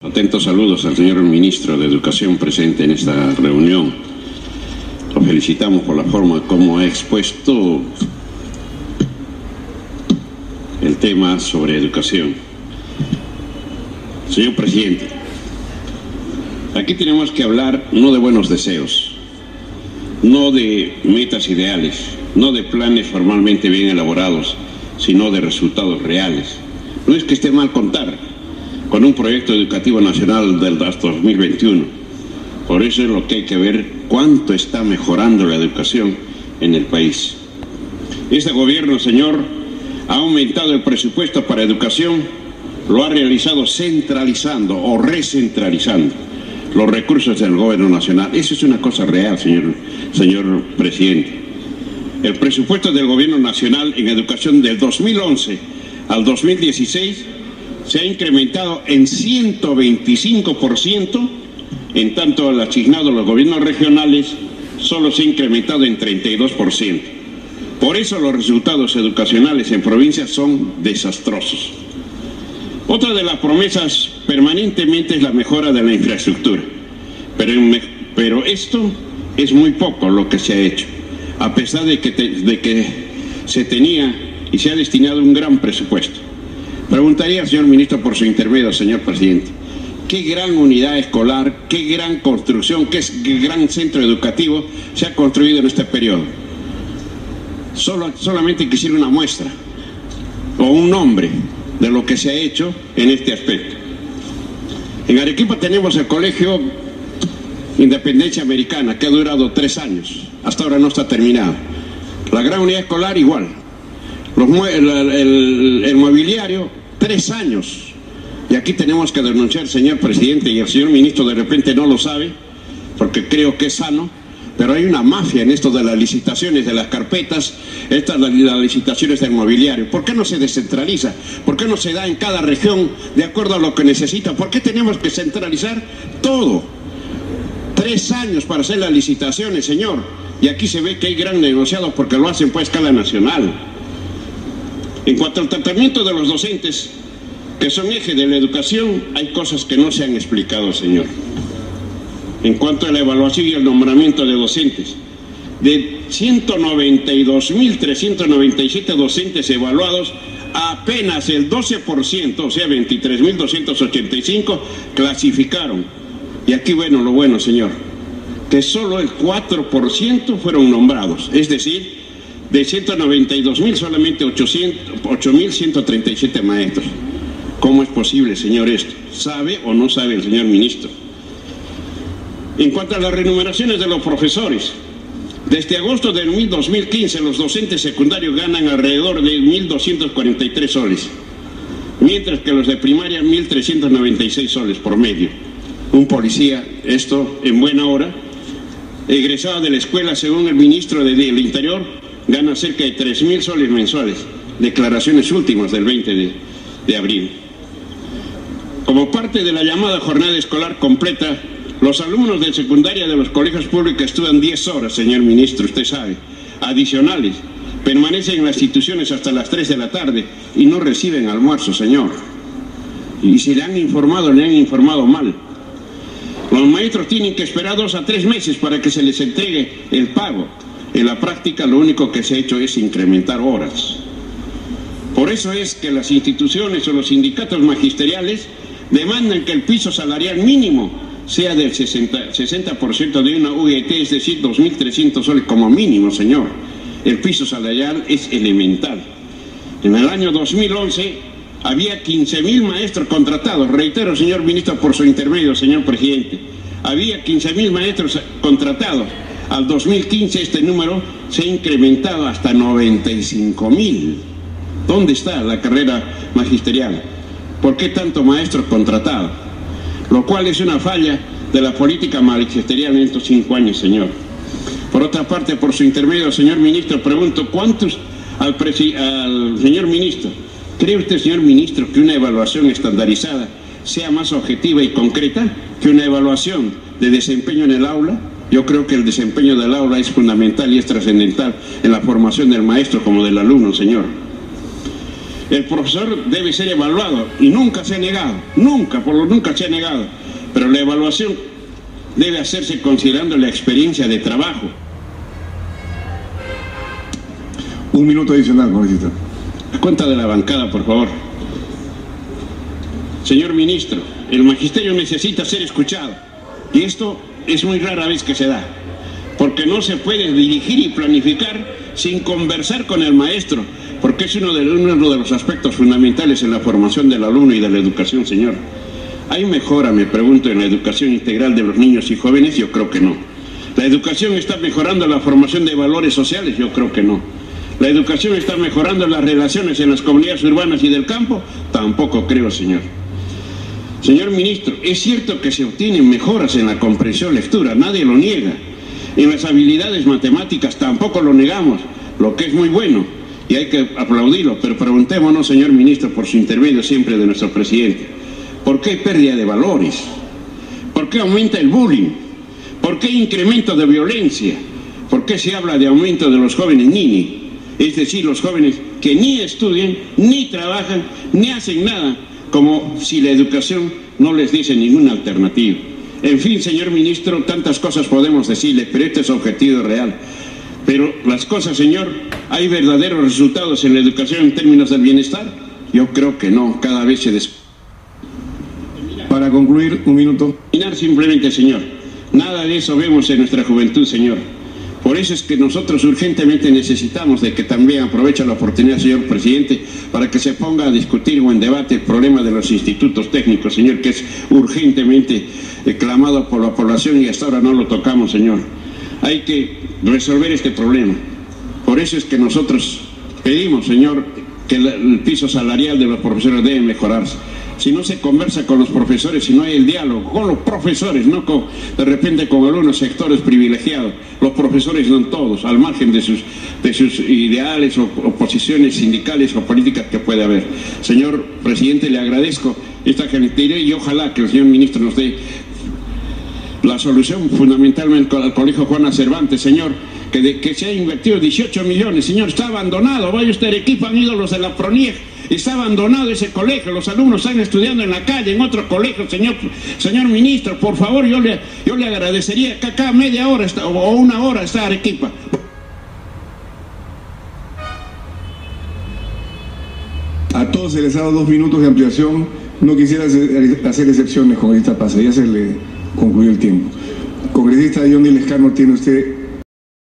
Atentos saludos al señor ministro de Educación presente en esta reunión. Lo felicitamos por la forma como ha expuesto el tema sobre educación. Señor presidente, aquí tenemos que hablar no de buenos deseos, no de metas ideales, no de planes formalmente bien elaborados, sino de resultados reales. No es que esté mal contar con un proyecto educativo nacional del 2021. Por eso es lo que hay que ver cuánto está mejorando la educación en el país. Este gobierno, señor, ha aumentado el presupuesto para educación, lo ha realizado centralizando o recentralizando los recursos del gobierno nacional. Eso es una cosa real, señor presidente. El presupuesto del gobierno nacional en educación del 2011 al 2016 se ha incrementado en 125%, en tanto el asignado a los gobiernos regionales solo se ha incrementado en 32%. Por eso los resultados educacionales en provincias son desastrosos. Otra de las promesas permanentemente es la mejora de la infraestructura, pero esto es muy poco lo que se ha hecho, a pesar de que se tenía y se ha destinado un gran presupuesto. Preguntaría al señor ministro por su intermedio, señor presidente, ¿qué gran unidad escolar, qué gran construcción, qué gran centro educativo se ha construido en este periodo? Solamente quisiera una muestra o un nombre de lo que se ha hecho en este aspecto. En Arequipa tenemos el Colegio Independencia Americana, que ha durado 3 años, hasta ahora no está terminado. La gran unidad escolar igual. El mobiliario, 3 años. Y aquí tenemos que denunciar, señor presidente, y el señor ministro de repente no lo sabe, porque creo que es sano, pero hay una mafia en esto de las licitaciones, de las carpetas, las licitaciones del mobiliario. ¿Por qué no se descentraliza? ¿Por qué no se da en cada región de acuerdo a lo que necesita? ¿Por qué tenemos que centralizar todo? 3 años para hacer las licitaciones, señor. Y aquí se ve que hay gran negociados porque lo hacen pues a escala nacional. En cuanto al tratamiento de los docentes, que son eje de la educación, hay cosas que no se han explicado, señor. En cuanto a la evaluación y el nombramiento de docentes, de 192.397 docentes evaluados, apenas el 12%, o sea 23.285, clasificaron. Y aquí, bueno, lo bueno, señor, que solo el 4% fueron nombrados, es decir, de 192.000 solamente 8.137 maestros. ¿Cómo es posible, señor, esto? ¿Sabe o no sabe el señor ministro? En cuanto a las remuneraciones de los profesores, desde agosto del 2015 los docentes secundarios ganan alrededor de 1.243 soles, mientras que los de primaria 1.396 soles por medio. Un policía, esto en buena hora, egresado de la escuela, según el ministro del Interior, gana cerca de 3.000 soles mensuales. Declaraciones últimas del 20 de abril. Como parte de la llamada jornada escolar completa, los alumnos de secundaria de los colegios públicos estudian 10 horas, señor ministro, usted sabe, adicionales. Permanecen en las instituciones hasta las 3 de la tarde y no reciben almuerzo, señor. Y si le han informado mal. Los maestros tienen que esperar 2 a 3 meses para que se les entregue el pago. En la práctica lo único que se ha hecho es incrementar horas. Por eso es que las instituciones o los sindicatos magisteriales demandan que el piso salarial mínimo sea del 60% de una UET, es decir, 2.300 soles como mínimo, señor. El piso salarial es elemental. En el año 2011 había 15.000 maestros contratados. Reitero, señor ministro, por su intermedio, señor presidente. Había 15.000 maestros contratados. Al 2015 este número se ha incrementado hasta 95.000. ¿Dónde está la carrera magisterial? ¿Por qué tanto maestro contratado? Lo cual es una falla de la política magisterial en estos 5 años, señor. Por otra parte, por su intermedio, señor ministro, pregunto, ¿cuántos al señor ministro? ¿Cree usted, señor ministro, que una evaluación estandarizada sea más objetiva y concreta que una evaluación de desempeño en el aula? Yo creo que el desempeño del aula es fundamental y es trascendental en la formación del maestro como del alumno, señor. El profesor debe ser evaluado y nunca se ha negado, nunca se ha negado, pero la evaluación debe hacerse considerando la experiencia de trabajo. Un minuto adicional, congresista. A cuenta de la bancada, por favor. Señor ministro, el magisterio necesita ser escuchado y esto es muy rara vez que se da, porque no se puede dirigir y planificar sin conversar con el maestro, porque es uno de los aspectos fundamentales en la formación del alumno y de la educación, señor. ¿Hay mejora, me pregunto, en la educación integral de los niños y jóvenes? Yo creo que no. ¿La educación está mejorando la formación de valores sociales? Yo creo que no. ¿La educación está mejorando las relaciones en las comunidades urbanas y del campo? Tampoco creo, señor. Señor ministro, es cierto que se obtienen mejoras en la comprensión lectura, nadie lo niega. En las habilidades matemáticas tampoco lo negamos, lo que es muy bueno y hay que aplaudirlo, pero preguntémonos, señor ministro, por su intermedio siempre de nuestro presidente, ¿por qué hay pérdida de valores? ¿Por qué aumenta el bullying? ¿Por qué hay incremento de violencia? ¿Por qué se habla de aumento de los jóvenes nini? Es decir, los jóvenes que ni estudian, ni trabajan, ni hacen nada, como si la educación no les diese ninguna alternativa. En fin, señor ministro, tantas cosas podemos decirle, pero este es objetivo real. Pero las cosas, señor, ¿hay verdaderos resultados en la educación en términos del bienestar? Yo creo que no, cada vez se Para concluir, un minuto. Simplemente, señor, nada de eso vemos en nuestra juventud, señor. Por eso es que nosotros urgentemente necesitamos de que también aproveche la oportunidad, señor presidente, para que se ponga a discutir o en debate el problema de los institutos técnicos, señor, que es urgentemente clamado por la población y hasta ahora no lo tocamos, señor. Hay que resolver este problema. Por eso es que nosotros pedimos, señor, que el piso salarial de los profesores debe mejorarse. Si no se conversa con los profesores, si no hay el diálogo con los profesores, no de repente con algunos sectores privilegiados, los profesores no todos, al margen de sus ideales o posiciones sindicales o políticas que puede haber. Señor presidente, le agradezco esta gentilidad y ojalá que el señor ministro nos dé la solución fundamentalmente al Colegio Juana Cervantes, señor, que se ha invertido 18 millones, señor, está abandonado. Vaya usted a Arequipa, han ido los de la PRONIEG. Está abandonado ese colegio, los alumnos están estudiando en la calle, en otro colegio, señor ministro, por favor, yo le agradecería que acá media hora o una hora está Arequipa. A todos se les ha dado 2 minutos de ampliación, no quisiera hacer excepciones, congresista Paz, ya se le concluyó el tiempo. Congresista Johnny Lescano, tiene usted